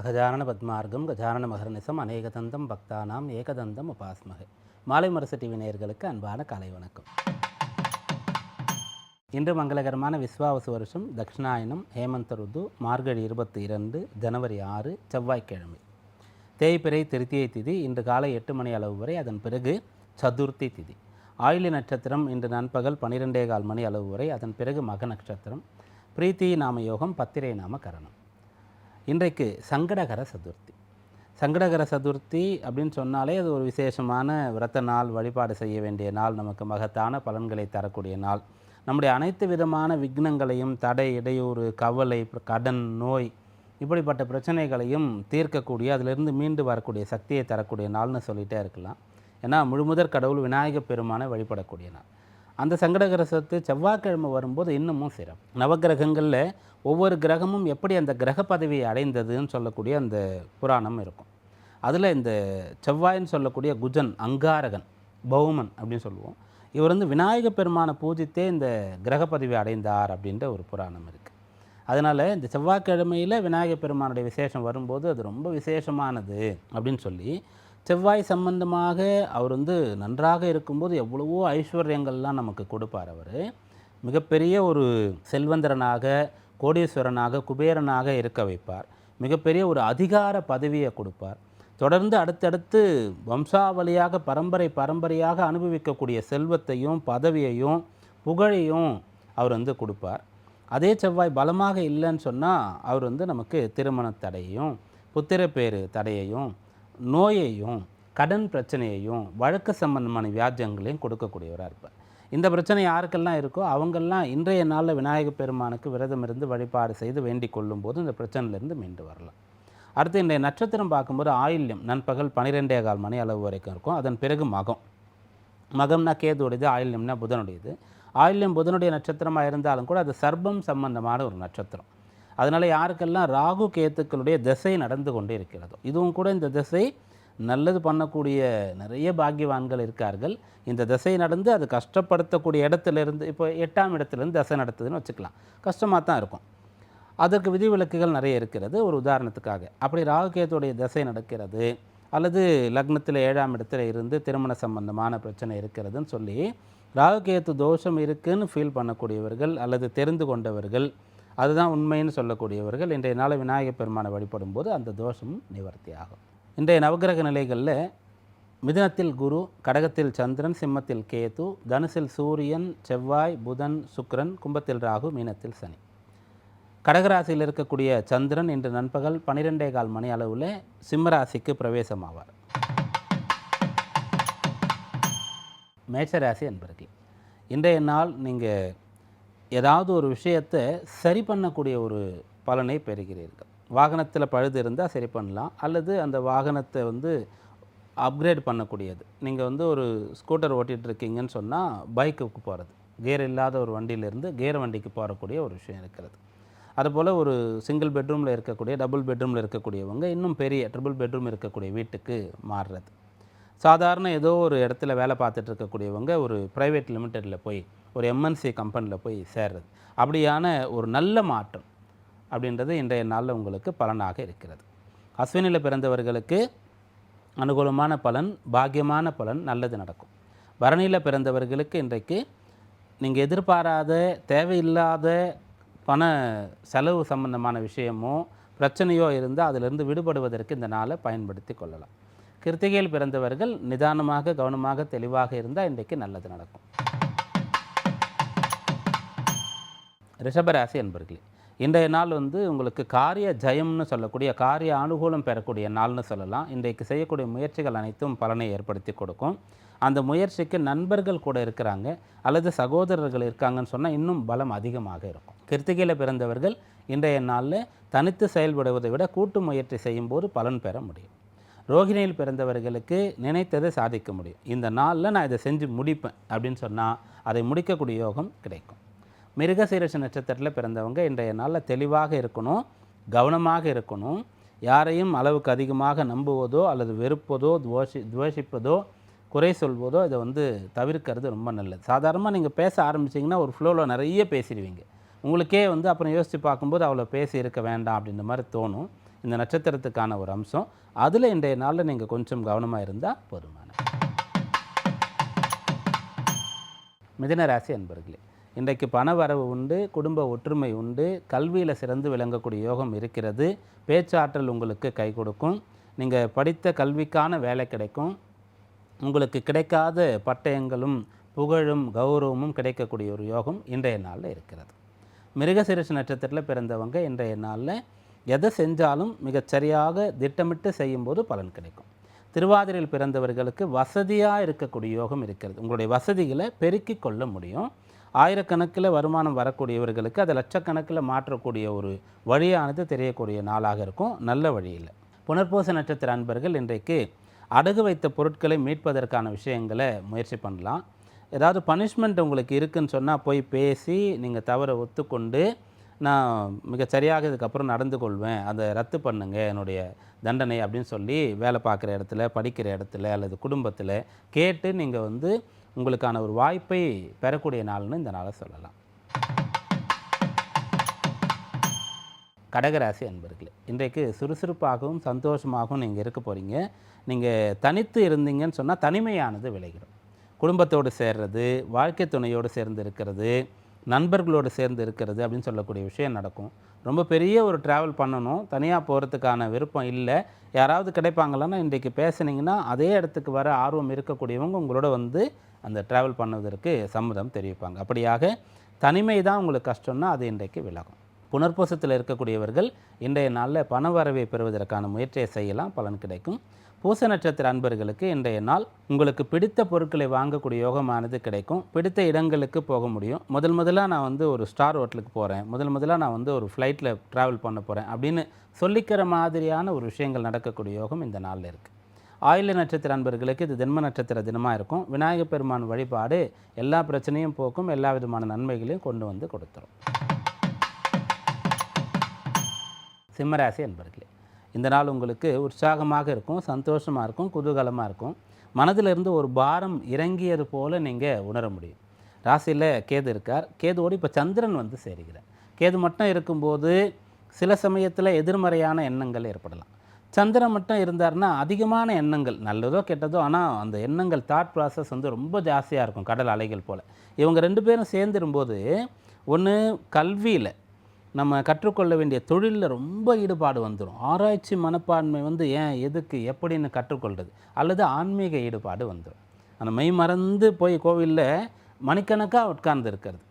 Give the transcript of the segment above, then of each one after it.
அகஜானன பத்மார்க்கம் கஜானன மகர்நிசம் அநேகதந்தம் பக்தானாம் ஏகதந்தம் உபாஸ்மகே. மாலை முரசு டிவி நேயர்களுக்கு அன்பான காலை வணக்கம். இன்று மங்களகரமான விஸ்வாவசு வருஷம் தக்ஷிணாயனம் ஹேமந்த ருது மார்கழி 22 ஜனவரி 6 செவ்வாய்க்கிழமை. தேய்பிறை திருத்தியை திதி இன்று காலை 8 மணி அளவு வரை, அதன் பிறகு சதுர்த்தி திதி. ஆயிலி நட்சத்திரம் இன்று நண்பகல் 12:15 மணி அளவு வரை, அதன் பிறகு மக நட்சத்திரம். பிரீத்தி நாம யோகம், பத்திரை நாம கரணம். இன்றைக்கு சங்கடகர சதுர்த்தி. சங்கடகர சதுர்த்தி அப்படின்னு சொன்னாலே அது ஒரு விசேஷமான விரத நாள், வழிபாடு செய்ய வேண்டிய நாள், நமக்கு மகத்தான பலன்களை தரக்கூடிய நாள். நம்முடைய அனைத்து விதமான விக்னங்களையும், தடை, இடையூறு, கவலை, கடன், நோய், இப்படிப்பட்ட பிரச்சனைகளையும் தீர்க்கக்கூடிய, அதிலிருந்து மீண்டு வரக்கூடிய சக்தியை தரக்கூடிய நாள்னு சொல்லிகிட்டே இருக்கலாம். ஏன்னா முழுமுதற் கடவுள் விநாயகப் பெருமானை வழிபடக்கூடிய நாள். அந்த சங்கடகர சதுர்த்தி செவ்வாய்க்கிழமை வரும்போது இன்னமும் சிறப்பு. நவகிரகங்களில் ஒவ்வொரு கிரகமும் எப்படி அந்த கிரக பதவியை அடைந்ததுன்னு சொல்லக்கூடிய அந்த புராணம் இருக்கும். அதில் இந்த செவ்வாயின்னு சொல்லக்கூடிய குஜன், அங்காரகன், பௌமன் அப்படின்னு சொல்லுவோம். இவர் விநாயகப் பெருமானை பூஜித்தே இந்த கிரக பதவி அடைந்தார் அப்படின்ற ஒரு புராணம் இருக்குது. அதனால் இந்த செவ்வாய்க்கிழமையில் விநாயகப் பெருமானுடைய விசேஷம் வரும்போது அது ரொம்ப விசேஷமானது அப்படின்னு சொல்லி, செவ்வாய் சம்பந்தமாக அவர் நன்றாக இருக்கும்போது எவ்வளவோ ஐஸ்வர்யங்கள்லாம் நமக்கு கொடுப்பார். அவர் மிகப்பெரிய ஒரு செல்வந்தரனாக, கோடீஸ்வரனாக, குபேரனாக இருக்க வைப்பார். மிகப்பெரிய ஒரு அதிகார பதவியை கொடுப்பார். தொடர்ந்து அடுத்தடுத்து வம்சாவளியாக பரம்பரையாக அனுபவிக்கக்கூடிய செல்வத்தையும் பதவியையும் புகழையும் அவர் கொடுப்பார். அதே செவ்வாய் பலமாக இல்லைன்னு சொன்னால் அவர் நமக்கு திருமண தடையையும், புத்திரப்பேறு தடையையும், நோயையும், கடன் பிரச்சனையையும், வழக்கு சம்பந்தமான வியாஜங்களையும் கொடுக்கக்கூடியவராக இருப்பார். இந்த பிரச்சனை யாருக்கெல்லாம் இருக்கோ அவங்கெல்லாம் இன்றைய நாளில் விநாயகப் பெருமானுக்கு விரதம் இருந்து வழிபாடு செய்து வேண்டிக் கொள்ளும் போது இந்த பிரச்சனையிலேருந்து மீண்டு வரலாம். அடுத்து இன்றைய நட்சத்திரம் பார்க்கும்போது ஆயில்யம் நண்பகல் 12:15 மணி அளவு வரைக்கும் இருக்கும். அதன் பிறகு மகம். மகம்னா கேதுடையது, ஆயில்யம்னா புதனுடையது. ஆயில்யம் புதனுடைய நட்சத்திரமாக இருந்தாலும் கூட அது சர்ப்பம் சம்பந்தமான ஒரு நட்சத்திரம். அதனால் யாருக்கெல்லாம் ராகு கேத்துக்களுடைய திசை நடந்து கொண்டே இருக்கிறதோ, இதுவும் கூட இந்த திசை நல்லது பண்ணக்கூடிய நிறைய பாக்கியவான்கள் இருக்கார்கள். இந்த திசை நடந்து அது கஷ்டப்படுத்தக்கூடிய இடத்துலேருந்து, இப்போ 8ஆம் இடத்துலேருந்து திசை நடத்துதுன்னு வச்சுக்கலாம், கஷ்டமாக தான் இருக்கும். அதற்கு விதிவிலக்குகள் நிறைய இருக்கிறது. ஒரு உதாரணத்துக்காக அப்படி ராகு கேத்துடைய திசை நடக்கிறது, அல்லது லக்னத்தில் 7ஆம் இடத்துல இருந்து திருமண சம்பந்தமான பிரச்சனை இருக்கிறதுன்னு சொல்லி ராகு கேத்து தோஷம் இருக்குதுன்னு ஃபீல் பண்ணக்கூடியவர்கள் அல்லது தெரிந்து கொண்டவர்கள், அதுதான் உண்மைன்னு சொல்லக்கூடியவர்கள் இன்றைய நாளை விநாயகப் பெருமானை வழிபடும் போது அந்த தோஷமும் நிவர்த்தி ஆகும். இன்றைய நவகிரக நிலைகளில் மிதுனத்தில் குரு, கடகத்தில் சந்திரன், சிம்மத்தில் கேது, தனுசில் சூரியன், செவ்வாய், புதன், சுக்கிரன், கும்பத்தில் ராகு, மீனத்தில் சனி. கடகராசியில் இருக்கக்கூடிய சந்திரன் இன்று நண்பகல் 12:15 மணி அளவில் சிம்மராசிக்கு பிரவேசமாவார். மேஷராசி அன்பர்களே, இன்றைய நாள் நீங்கள் ஏதாவது ஒரு விஷயத்தை சரி பண்ணக்கூடிய ஒரு பலனை பெறுகிறீர்கள். வாகனத்தில் பழுது இருந்தால் சரி பண்ணலாம், அல்லது அந்த வாகனத்தை அப்கிரேட் பண்ணக்கூடியது. நீங்கள் ஒரு ஸ்கூட்டர் ஓட்டிகிட்ருக்கீங்கன்னு சொன்னால் பைக்குக்கு போகிறது, கேர் இல்லாத ஒரு வண்டியிலேருந்து கேர் வண்டிக்கு போகக்கூடிய ஒரு விஷயம் இருக்கிறது. அதுபோல் ஒரு சிங்கிள் பெட்ரூமில் இருக்கக்கூடிய, டபுள் பெட்ரூமில் இருக்கக்கூடியவங்க இன்னும் பெரிய ட்ரிபிள் பெட்ரூம் இருக்கக்கூடிய வீட்டுக்கு மாறுறது. சாதாரண ஏதோ ஒரு இடத்துல வேலை பார்த்துட்டு இருக்கக்கூடியவங்க ஒரு ப்ரைவேட் லிமிட்டடில் போய் ஒரு எம்என்சி கம்பெனியில் போய் சேர்றது, அப்படியான ஒரு நல்ல மாற்றம் அப்படின்றது இன்றைய நாளில் உங்களுக்கு பலனாக இருக்கிறது. அஸ்வினியில் பிறந்தவர்களுக்கு அனுகூலமான பலன், பாக்கியமான பலன், நல்லது நடக்கும். பரணியில் பிறந்தவர்களுக்கு இன்றைக்கு நீங்கள் எதிர்பாராத தேவையில்லாத பண செலவு சம்பந்தமான விஷயமோ பிரச்சனையோ இருந்தால் அதிலிருந்து விடுபடுவதற்கு இந்த நாளை பயன்படுத்தி கொள்ளலாம். கிருத்திகையில் பிறந்தவர்கள் நிதானமாக, கவனமாக, தெளிவாக இருந்தால் இன்றைக்கு நல்லது நடக்கும். ரிஷபராசி அன்பர்களே, இன்றைய நாள் உங்களுக்கு காரிய ஜெயம்னு சொல்லக்கூடிய, காரிய அனுகூலம் பெறக்கூடிய நாள்னு சொல்லலாம். இன்றைக்கு செய்யக்கூடிய முயற்சிகள் அனைத்தும் பலனை ஏற்படுத்தி கொடுக்கும். அந்த முயற்சிக்கு நண்பர்கள் கூட இருக்கிறாங்க அல்லது சகோதரர்கள் இருக்காங்கன்னு சொன்னால் இன்னும் பலம் அதிகமாக இருக்கும். கிருத்திகையில் பிறந்தவர்கள் இன்றைய நாளில் தனித்து செயல்படுவதை விட கூட்டு முயற்சி செய்யும்போது பலன் பெற முடியும். ரோகிணியில் பிறந்தவர்களுக்கு நினைத்ததை சாதிக்க முடியும். இந்த நாளில் நான் இதை செஞ்சு முடிப்பேன் அப்படின்னு சொன்னால் அதை முடிக்கக்கூடிய யோகம் கிடைக்கும். மிருகசீரிஷ நட்சத்திரத்தில் பிறந்தவங்க இன்றைய நாளில் தெளிவாக இருக்கணும், கவனமாக இருக்கணும். யாரையும் அளவுக்கு அதிகமாக நம்புவதோ அல்லது வெறுப்பதோ, துவேஷிப்பதோ, குறை சொல்வதோ இதை தவிர்க்கிறது ரொம்ப நல்லது. சாதாரணமாக நீங்கள் பேச ஆரம்பிச்சிங்கன்னா ஒரு ஃப்ளோவில் நிறைய பேசிடுவீங்க. உங்களுக்கே அப்புறம் யோசித்து பார்க்கும்போது அவ்வளோ பேசி இருக்க வேண்டாம் அப்படின்ற மாதிரி தோணும். இந்த நட்சத்திரத்துக்கான ஒரு அம்சம். அதில் இன்றைய நாளில் நீங்கள் கொஞ்சம் கவனமாக இருந்தால் போதுமானது. மிதுன ராசி அன்பர்களே, இன்றைக்கு பண வரவு உண்டு, குடும்ப ஒற்றுமை உண்டு, கல்வியில் சிறந்து விளங்கக்கூடிய யோகம் இருக்கிறது. பேச்சாற்றல் உங்களுக்கு கை கொடுக்கும். நீங்கள் படித்த கல்விக்கான வேலை கிடைக்கும். உங்களுக்கு கிடைக்காத பட்டயங்களும் புகழும் கௌரவமும் கிடைக்கக்கூடிய ஒரு யோகம் இன்றைய நாளில் இருக்கிறது. மிருகசீரிஷ நட்சத்திரத்தில் பிறந்தவங்க இன்றைய நாளில் எதை செஞ்சாலும் மிகச்சரியாக திட்டமிட்டு செய்யும்போது பலன் கிடைக்கும். திருவாதிரையில் பிறந்தவர்களுக்கு வசதியாக இருக்கக்கூடிய யோகம் இருக்கிறது. உங்களுடைய வசதிகளை பெருக்கி கொள்ள முடியும். ஆயிரக்கணக்கில் வருமானம் வரக்கூடியவர்களுக்கு அதை லட்சக்கணக்கில் மாற்றக்கூடிய ஒரு வழியானது தெரியக்கூடிய நாளாக இருக்கும். நல்ல வழியில். புனர்பூச நட்சத்திர அன்பர்கள் இன்றைக்கு அடகு வைத்த பொருட்களை மீட்பதற்கான விஷயங்களை முயற்சி பண்ணலாம். ஏதாவது பனிஷ்மெண்ட் உங்களுக்கு இருக்குதுன்னு சொன்னால் போய் பேசி நீங்கள் தவறை ஒத்துக்கொண்டு நான் மிகச்சரியாக இதுக்கப்புறம் நடந்து கொள்வேன், அதை ரத்து பண்ணுங்க என்னுடைய தண்டனை அப்படின்னு சொல்லி வேலை பார்க்குற இடத்துல, படிக்கிற இடத்துல அல்லது குடும்பத்தில் கேட்டு நீங்கள் உங்களுக்கான ஒரு வாய்ப்பை பெறக்கூடிய நாள்னு இந்த நாளை சொல்லலாம். கடகராசி அன்பர்களே, இன்றைக்கு சுறுசுறுப்பாகவும் சந்தோஷமாகவும் நீங்கள் இருக்க போகிறீங்க. நீங்கள் தனித்து இருந்தீங்கன்னு சொன்னால் தனிமையானது விளைகிடும். குடும்பத்தோடு சேர்றது, வாழ்க்கை துணையோடு சேர்ந்து இருக்கிறது, நண்பர்களோடு சேர்ந்து இருக்கிறது அப்படின்னு சொல்லக்கூடிய விஷயம் நடக்கும். ரொம்ப பெரிய ஒரு ட்ராவல் பண்ணணும், தனியாக போகிறதுக்கான விருப்பம் இல்லை, யாராவது கிடைப்பாங்களான்னா இன்றைக்கு பேசுனீங்கன்னா அதே இடத்துக்கு வர ஆர்வம் இருக்கக்கூடியவங்க உங்களோட அந்த ட்ராவல் பண்ணுவதற்கு சம்மதம் தெரிவிப்பாங்க. அப்படியாக தனிமை தான் உங்களுக்கு கஷ்டம்னா அது இன்றைக்கு விலகும். புனர்பூசத்தில் இருக்கக்கூடியவர்கள் இன்றைய நாளில் பண வரவை பெறுவதற்கான முயற்சியை செய்யலாம், பலன் கிடைக்கும். பூச நட்சத்திர அன்பர்களுக்கு இன்றைய நாள் உங்களுக்கு பிடித்த பொருட்களை வாங்கக்கூடிய யோகமானது கிடைக்கும். பிடித்த இடங்களுக்கு போக முடியும். முதலாக நான் ஒரு ஸ்டார் ஹோட்டலுக்கு போகிறேன், முதலாக நான் ஒரு ஃப்ளைட்டில் ட்ராவல் பண்ண போகிறேன் அப்படின்னு சொல்லிக்கிற மாதிரியான ஒரு விஷயங்கள் நடக்கக்கூடிய யோகம் இந்த நாளில் இருக்குது. ஆயில்ய நட்சத்திர அன்பர்களுக்கு இது ஜென்ம நட்சத்திர தினமாக இருக்கும். விநாயகப் பெருமான் வழிபாடு எல்லா பிரச்சனையும் போக்கும், எல்லா விதமான நன்மைகளையும் கொண்டு கொடுத்துரும். சிம்மராசி அன்பர்களே, இந்த நாள் உங்களுக்கு உற்சாகமாக இருக்கும், சந்தோஷமாக இருக்கும், குதூகலமாக இருக்கும். மனதிலிருந்து ஒரு பாரம் இறங்கியது போல் நீங்கள் உணர முடியும். ராசியில் கேது இருக்கார். கேதுவோடு இப்போ சந்திரன் சேருகிறார். கேது மட்டும் இருக்கும்போது சில சமயத்தில் எதிர்மறையான எண்ணங்கள் ஏற்படலாம். சந்திரன் மட்டும் இருந்தார்னா அதிகமான எண்ணங்கள், நல்லதோ கெட்டதோ, ஆனால் அந்த எண்ணங்கள் தாட் ப்ராசஸ் ரொம்ப ஜாஸ்தியாக இருக்கும், கடல் அலைகள் போல். இவங்க 2 பேரும் சேர்ந்துரும்போது ஒன்று கல்வியில் நம்ம கற்றுக்கொள்ள வேண்டிய தொழிலில் ரொம்ப ஈடுபாடு வந்துடும். ஆராய்ச்சி மனப்பான்மை ஏன் எதுக்கு எப்படின்னு கற்றுக்கொள்வது, அல்லது ஆன்மீக ஈடுபாடு வந்துடும். அந்த மெய் மறந்து போய் கோவிலில் மணிக்கணக்காக உட்கார்ந்து இருக்கிறது,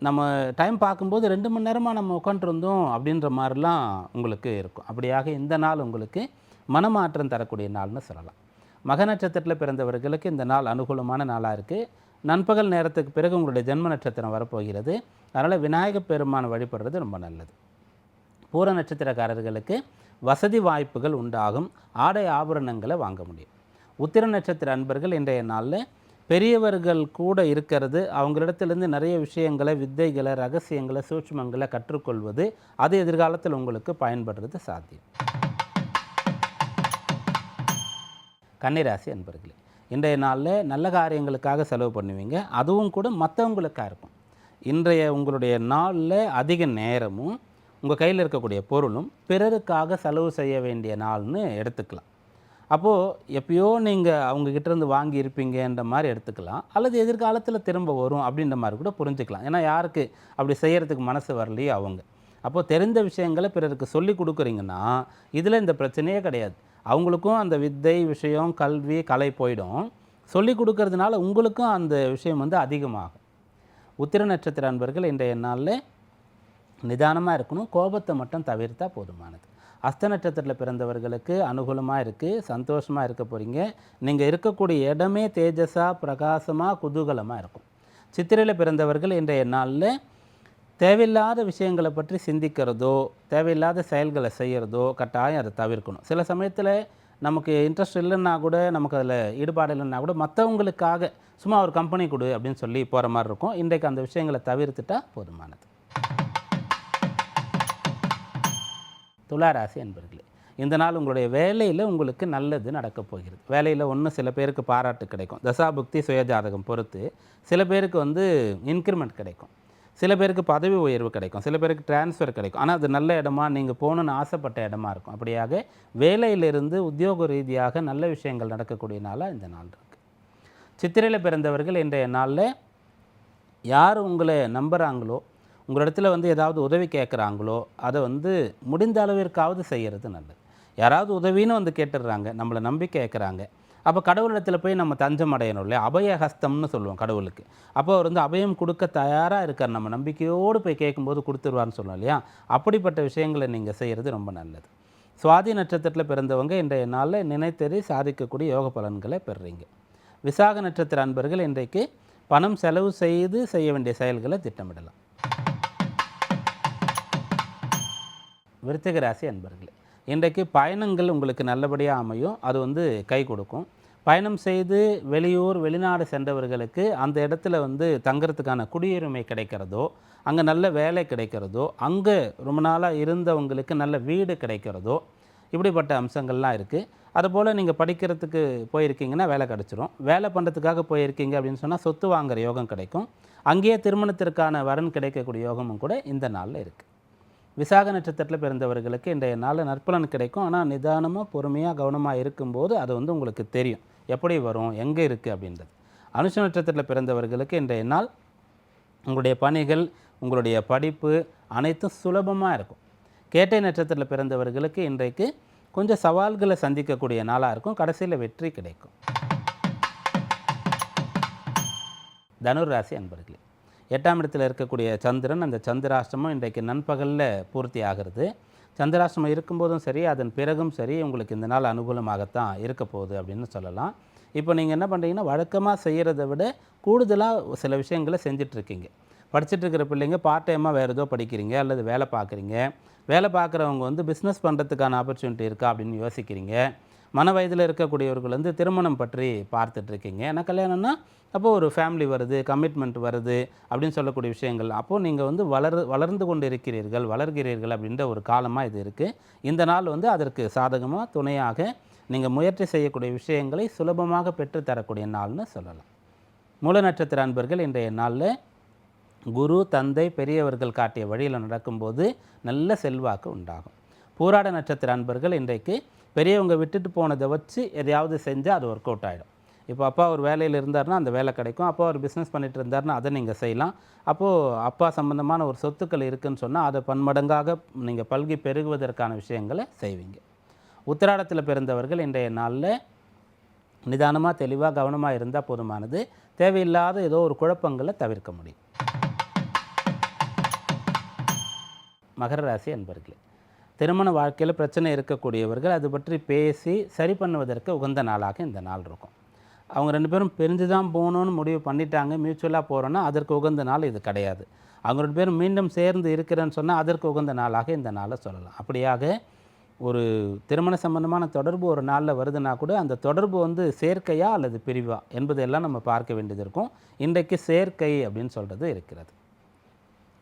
நம்ம டைம் பார்க்கும்போது 2 மணி நேரமாக நம்ம உட்காந்துருந்தோம் அப்படின்ற மாதிரிலாம் உங்களுக்கு இருக்கும். அப்படியாக இந்த நாள் உங்களுக்கு மனமாற்றம் தரக்கூடிய நாள்னு சொல்லலாம். மக நட்சத்திரத்தில் பிறந்தவர்களுக்கு இந்த நாள் அனுகூலமான நாளாக இருக்குது. நண்பகல் நேரத்துக்கு பிறகு உங்களுடைய ஜென்ம நட்சத்திரம் வரப்போகிறது. அதனால் விநாயகப் பெருமானை வழிபடுறது ரொம்ப நல்லது. பூர நட்சத்திரக்காரர்களுக்கு வசதி வாய்ப்புகள் உண்டாகும். ஆடை ஆபரணங்களை வாங்க முடியும். உத்திர நட்சத்திர அன்பர்கள் இன்றைய நாளில் பெரியவர்கள் கூட இருக்கிறது, அவங்களிடத்திலிருந்து நிறைய விஷயங்களை, வித்தைகளை, ரகசியங்களை, சூட்சுமங்களை கற்றுக்கொள்வது, அது எதிர்காலத்தில் உங்களுக்கு பயன்படுறது சாத்தியம். கன்னிராசி அன்பர்களே, இன்றைய நாளில் நல்ல காரியங்களுக்காக செலவு பண்ணுவீங்க, அதுவும் கூட மற்றவங்களுக்காக இருக்கும். இன்றைய உங்களுடைய நாளில் அதிக நேரமும் உங்கள் கையில் இருக்கக்கூடிய பொருளும் பிறருக்காக செலவு செய்ய வேண்டிய நாள்னு எடுத்துக்கலாம். அப்போது எப்பயோ நீங்கள் அவங்கக்கிட்டேருந்து வாங்கி இருப்பீங்கன்ற மாதிரி எடுத்துக்கலாம், அல்லது எதிர்காலத்தில் திரும்ப வரும் அப்படின்ற மாதிரி கூட புரிஞ்சுக்கலாம். ஏன்னா யாருக்கு அப்படி செய்கிறதுக்கு மனசு வரலையோ அவங்க. அப்போது தெரிந்த விஷயங்களை பிறருக்கு சொல்லி கொடுக்குறீங்கன்னா இதில் இந்த பிரச்சனையே கிடையாது. அவங்களுக்கும் அந்த வித்தை விஷயம், கல்வி, கலை போயிடும். சொல்லி கொடுக்கறதுனால உங்களுக்கும் அந்த விஷயம் அதிகமாகும். உத்திர நட்சத்திர அன்பர்கள் இன்றைய நாளில் நிதானமாக இருக்கணும், கோபத்தை மட்டும் தவிர்த்தால் போதுமானது. அஸ்த நட்சத்திரத்தில் பிறந்தவர்களுக்கு அனுகூலமாக இருக்குது, சந்தோஷமாக இருக்க போகிறீங்க. நீங்கள் இருக்கக்கூடிய இடமே தேஜஸாக, பிரகாசமாக, குதூகலமாக இருக்கும். சித்திரையில் பிறந்தவர்கள் இன்றைய நாளில் தேவையில்லாத விஷயங்களை பற்றி சிந்திக்கிறதோ, தேவையில்லாத செயல்களை செய்கிறதோ கட்டாயம் அதை தவிர்க்கணும். சில சமயத்தில் நமக்கு இன்ட்ரெஸ்ட் இல்லைன்னா கூட, நமக்கு அதில் ஈடுபாடு இல்லைன்னா கூட, மற்றவங்களுக்காக சும்மா ஒரு கம்பெனி கொடு அப்படின்னு சொல்லி போகிற மாதிரி இருக்கும். இன்றைக்கு அந்த விஷயங்களை தவிர்த்துட்டால் போதுமானது. துளாராசி என்பர்களே, இந்த நாள் உங்களுடைய வேலையில் உங்களுக்கு நல்லது நடக்கப் போகிறது. வேலையில் சில பேருக்கு பாராட்டு கிடைக்கும், தசாபுக்தி சுயஜாதகம் பொறுத்து. சில பேருக்கு இன்க்ரிமெண்ட் கிடைக்கும். சில பேருக்கு பதவி உயர்வு கிடைக்கும், சில பேருக்கு டிரான்ஸ்ஃபர் கிடைக்கும். ஆனால் அது நல்ல இடமா, நீங்கள் போகணுன்னு ஆசைப்பட்ட இடமா இருக்கும். அப்படியாக வேலையிலிருந்து உத்தியோக ரீதியாக நல்ல விஷயங்கள் நடக்கக்கூடிய நாளாக இந்த நாள் இருக்குது. சித்திரையில் பிறந்தவர்கள் இன்றைய நாளில் யார் உங்களை நம்புகிறாங்களோ, உங்களிடத்துல ஏதாவது உதவி கேட்குறாங்களோ, அதை முடிந்த அளவிற்காவது செய்கிறது நல்லது. யாராவது உதவின்னு கேட்டுடுறாங்க, நம்மளை நம்பி கேட்குறாங்க, அப்போ கடவுளிடத்தில் போய் நம்ம தஞ்சம் அடையணும் இல்லையா? அபயஹஸ்தம்னு சொல்லுவோம் கடவுளுக்கு. அப்போ அவர் அபயம் கொடுக்க தயாராக இருக்கார், நம்ம நம்பிக்கையோடு போய் கேட்கும்போது கொடுத்துருவார்னு சொல்லுவோம் இல்லையா? அப்படிப்பட்ட விஷயங்களை நீங்கள் செய்கிறது ரொம்ப நல்லது. சுவாதி நட்சத்திரத்தில் பிறந்தவங்க இன்றைய நாளில் நினைத்தறி சாதிக்கக்கூடிய யோக பலன்களை பெறுறீங்க. விசாக நட்சத்திர அன்பர்கள் இன்றைக்கு பணம் செலவு செய்து செய்ய வேண்டிய செயல்களை திட்டமிடலாம். விருச்சிக ராசி அன்பர்களே, இன்றைக்கு பயணங்கள் உங்களுக்கு நல்லபடியாக அமையும். அது கை கொடுக்கும். பயணம் செய்து வெளியூர் வெளிநாடு சென்றவர்களுக்கு அந்த இடத்துல தங்கிறதுக்கான குடியுரிமை கிடைக்கிறதோ, அங்கே நல்ல வேலை கிடைக்கிறதோ, அங்கே ரொம்ப நாளாக இருந்தவங்களுக்கு நல்ல வீடு கிடைக்கிறதோ, இப்படிப்பட்ட அம்சங்கள்லாம் இருக்குது. அதுபோல் நீங்கள் படிக்கிறதுக்கு போயிருக்கீங்கன்னா வேலை கிடச்சிரும். வேலை பண்ணுறதுக்காக போயிருக்கீங்க அப்படின்னு சொன்னால் சொத்து வாங்குகிற யோகம் கிடைக்கும். அங்கேயே திருமணத்திற்கான வரன் கிடைக்கக்கூடிய யோகமும் கூட இந்த நாளில் இருக்குது. விசாக நட்சத்திரத்தில் பிறந்தவர்களுக்கு இன்றைய நாளில் நற்பலன் கிடைக்கும். ஆனால் நிதானமாக பொறுமையாக கவனமாக இருக்கும்போது அது உங்களுக்கு தெரியும் எப்படி வரும், எங்கே இருக்குது அப்படின்றது. அனுஷ நட்சத்திரத்தில் பிறந்தவர்களுக்கு இன்றைய நாள் உங்களுடைய பணிகள், உங்களுடைய படிப்பு அனைத்தும் சுலபமாக இருக்கும். கேட்டை நட்சத்திரத்தில் பிறந்தவர்களுக்கு இன்றைக்கு கொஞ்சம் சவால்களை சந்திக்கக்கூடிய நாளாக இருக்கும். கடைசியில் வெற்றி கிடைக்கும். தனுர் ராசி அன்பர்களே, 8ஆம் இடத்தில் இருக்கக்கூடிய சந்திரன், அந்த சந்திராஷ்டமம் இன்றைக்கு நண்பகலில் பூர்த்தி ஆகிறது. சந்திராஷ்டமம் இருக்கும்போதும் சரி, அதன் பிறகும் சரி, உங்களுக்கு இந்த நாள் அனுகூலமாகத்தான் இருக்க போகுது அப்படின்னு சொல்லலாம். இப்போ நீங்கள் என்ன பண்ணுறீங்கன்னா, வழக்கமாக செய்கிறத விட கூடுதலாக சில விஷயங்களை செஞ்சிட்ருக்கீங்க. படிச்சுட்டு இருக்கிற பிள்ளைங்க பார்ட் டைமாக வேறு ஏதோ படிக்கிறீங்க அல்லது வேலை பார்க்குறீங்க. வேலை பார்க்குறவங்க பிஸ்னஸ் பண்ணுறதுக்கான ஆப்பர்ச்சுனிட்டி இருக்கா அப்படின்னு யோசிக்கிறீங்க. மன வயதில் இருக்கக்கூடியவர்கள் திருமணம் பற்றி பார்த்துட்ருக்கீங்க. ஏன்னா கல்யாணம்னா அப்போது ஒரு ஃபேமிலி வருது, கமிட்மெண்ட் வருது அப்படின்னு சொல்லக்கூடிய விஷயங்கள். அப்போது நீங்கள் வளர்ந்து கொண்டு இருக்கிறீர்கள், வளர்கிறீர்கள் அப்படின்ற ஒரு காலமாக இது இருக்குது. இந்த நாள் அதற்கு சாதகமாக துணையாக நீங்கள் முயற்சி செய்யக்கூடிய விஷயங்களை சுலபமாக பெற்றுத்தரக்கூடிய நாள்னு சொல்லலாம். மூல நட்சத்திர அன்பர்கள் இன்றைய நாளில் குரு, தந்தை, பெரியவர்கள் காட்டிய வழியில் நடக்கும்போது நல்ல செல்வாக்கு உண்டாகும். பூராட நட்சத்திர அன்பர்கள் இன்றைக்கு பெரியவங்க விட்டுட்டு போனதை வச்சு எதையாவது செஞ்சால் அது ஒர்க் அவுட் ஆகிடும். இப்போ அப்பா ஒரு வேலையில் இருந்தார்னா அந்த வேலை கிடைக்கும். அப்பா ஒரு பிஸ்னஸ் பண்ணிகிட்டு இருந்தார்னா அதை நீங்கள் செய்யலாம். அப்போது அப்பா சம்பந்தமான ஒரு சொத்துக்கள் இருக்குதுன்னு சொன்னால் அதை பன்மடங்காக நீங்கள் பல்கி பெருகுவதற்கான விஷயங்களை செய்வீங்க. உத்திராடத்தில் பிறந்தவர்கள் இன்றைய நாளில் நிதானமாக தெளிவாக கவனமாக இருந்தால் போதுமானது. தேவையில்லாத ஏதோ ஒரு குழப்பங்களை தவிர்க்க முடியும். மகர ராசி அன்பர்களே, திருமண வாழ்க்கையில் பிரச்சனை இருக்கக்கூடியவர்கள் அது பற்றி பேசி சரி பண்ணுவதற்கு உகந்த நாளாக இந்த நாள் இருக்கும். அவங்க 2 பேரும் பிரிஞ்சு தான் போகணுன்னு முடிவு பண்ணிட்டாங்க, மியூச்சுவலாக போகிறோன்னா அதற்கு உகந்த நாள் இது கிடையாது. அவங்க 2 பேரும் மீண்டும் சேர்ந்து இருக்கிறேன்னு சொன்னால் அதற்கு உகந்த நாளாக இந்த நாளை சொல்லலாம். அப்படியாக ஒரு திருமண சம்பந்தமான தொடர்பு ஒரு நாளில் வருதுன்னா கூட அந்த தொடர்பு சேர்க்கையா அல்லது பிரிவா என்பதெல்லாம் நம்ம பார்க்க வேண்டியது இருக்கும். இன்றைக்கு சேர்க்கை அப்படின்னு சொல்கிறது இருக்கிறது.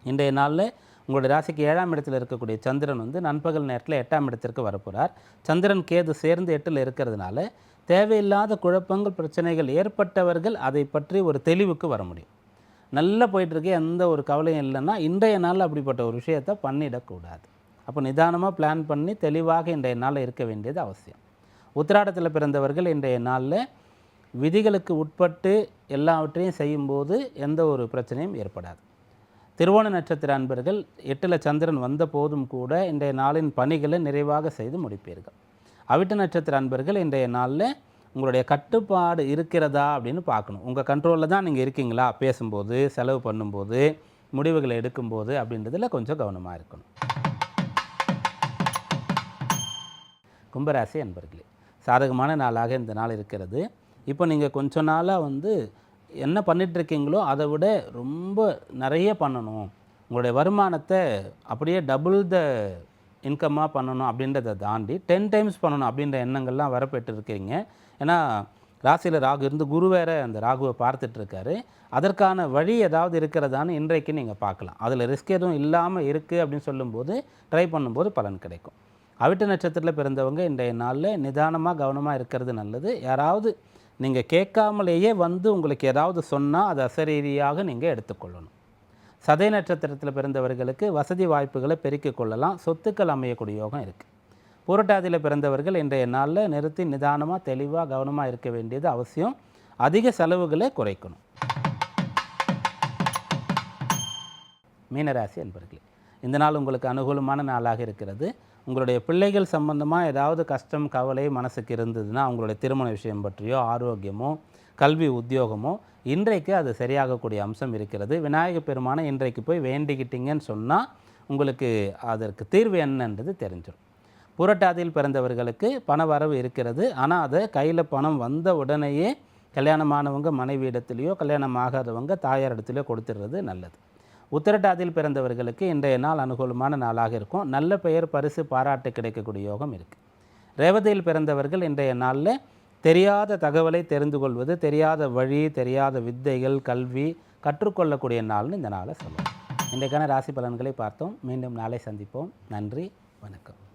இன்றைய நாளில் உங்களுடைய ராசிக்கு 7ஆம் இடத்தில் இருக்கக்கூடிய சந்திரன் நண்பகல் நேரத்தில் 8ஆம் இடத்திற்கு வரப்போகிறார். சந்திரன் கேது சேர்ந்து 8ல் இருக்கிறதுனால தேவையில்லாத குழப்பங்கள், பிரச்சனைகள் ஏற்பட்டவர்கள் அதை பற்றி ஒரு தெளிவுக்கு வர முடியும். நல்லா போயிட்டுருக்கு, எந்த ஒரு கவலையும் இல்லைன்னா இன்றைய நாளில் அப்படிப்பட்ட ஒரு விஷயத்தை பண்ணிடக்கூடாது. அப்போ நிதானமாக பிளான் பண்ணி தெளிவாக இன்றைய நாளில் இருக்க வேண்டியது அவசியம். உத்திராடத்தில் பிறந்தவர்கள் இன்றைய நாளில் விதிகளுக்கு உட்பட்டு எல்லாவற்றையும் செய்யும்போது எந்த ஒரு பிரச்சனையும் ஏற்படாது. திருவோண நட்சத்திர அன்பர்கள் 8ல் சந்திரன் வந்த போதும் கூட இன்றைய நாளின் பணிகளை நிறைவாக செய்து முடிப்பீர்கள். அவிட்ட நட்சத்திர அன்பர்கள் இன்றைய நாளில் உங்களுடைய கட்டுப்பாடு இருக்கிறதா அப்படின்னு பார்க்கணும். உங்கள் கண்ட்ரோலில் தான் நீங்கள் இருக்கீங்களா, பேசும்போது, செலவு பண்ணும்போது, முடிவுகளை எடுக்கும்போது அப்படின்றதில் கொஞ்சம் கவனமாக இருக்கணும். கும்பராசி அன்பர்களே, சாதகமான நாளாக இந்த நாள் இருக்கிறது. இப்போ நீங்கள் கொஞ்ச நாளாக என்ன பண்ணிகிட்ருக்கீங்களோ அதை விட ரொம்ப நிறைய பண்ணணும், உங்களுடைய வருமானத்தை அப்படியே டபுள் த இன்கம்மாக பண்ணணும் அப்படின்றத தாண்டி 10 டைம்ஸ் பண்ணணும் அப்படின்ற எண்ணங்கள்லாம் வரப்பெற்றுருக்கீங்க. ஏன்னா ராசியில் ராகு இருந்து குரு வேறு அந்த ராகுவை பார்த்துட்ருக்காரு. அதற்கான வழி ஏதாவது இருக்கிறதான்னு இன்றைக்கு நீங்கள் பார்க்கலாம். அதில் ரிஸ்க் எதுவும் இல்லாமல் இருக்குது அப்படின்னு சொல்லும்போது ட்ரை பண்ணும்போது பலன் கிடைக்கும். அவிட்ட நட்சத்திரத்தில் பிறந்தவங்க இன்றைய நாளில் நிதானமாக கவனமாக இருக்கிறது நல்லது. யாராவது நீங்கள் கேட்காமலேயே உங்களுக்கு ஏதாவது சொன்னால் அதை அசரீதியாக நீங்கள் எடுத்துக்கொள்ளணும். சதய நட்சத்திரத்தில் பிறந்தவர்களுக்கு வசதி வாய்ப்புகளை பெருக்கிக் கொள்ளலாம், சொத்துக்கள் அமையக்கூடிய யோகம் இருக்குது. பூரட்டாதியில் பிறந்தவர்கள் இன்றைய நாளில் நிறுத்தி நிதானமாக தெளிவாக கவனமாக இருக்க வேண்டியது அவசியம். அதிக செலவுகளை குறைக்கணும். மீனராசி அன்பர்களே, இந்த நாள் உங்களுக்கு அனுகூலமான நாளாக இருக்கிறது. உங்களுடைய பிள்ளைகள் சம்பந்தமாக ஏதாவது கஷ்டம் கவலை மனசுக்கு இருந்ததுன்னா, உங்களுடைய திருமண விஷயம் பற்றியோ ஆரோக்கியமோ கல்வி உத்தியோகமோ இன்றைக்கு அது சரியாகக்கூடிய அம்சம் இருக்கிறது. விநாயகப் பெருமானை இன்றைக்கு போய் வேண்டிக்கிட்டீங்கன்னு சொன்னால் உங்களுக்கு அதற்கு தீர்வு என்னன்றது தெரிஞ்சிடும். புரட்டாதியில் பிறந்தவர்களுக்கு பண வரவு இருக்கிறது. ஆனால் அதை கையில் பணம் வந்த உடனேயே கல்யாணமானவங்க மனைவி இடத்துலையோ கல்யாணம் ஆகாதவங்க தாயார் இடத்துலையோ கொடுத்துடுறது நல்லது. உத்திரட்டாதியில் பிறந்தவர்களுக்கு இன்றைய நாள் அனுகூலமான நாளாக இருக்கும். நல்ல பெயர் பரிசு பாராட்டு கிடைக்கக்கூடிய யோகம் இருக்குது. ரேவதியில் பிறந்தவர்கள் இன்றைய நாளில் தெரியாத தகவலை தெரிந்து கொள்வது, தெரியாத வழி, தெரியாத வித்தைகள், கல்வி கற்றுக்கொள்ளக்கூடிய நாள்னு இந்த நாளை சொல்லலாம். இன்றைக்கான ராசி பலன்களை பார்த்தோம். மீண்டும் நாளை சந்திப்போம். நன்றி, வணக்கம்.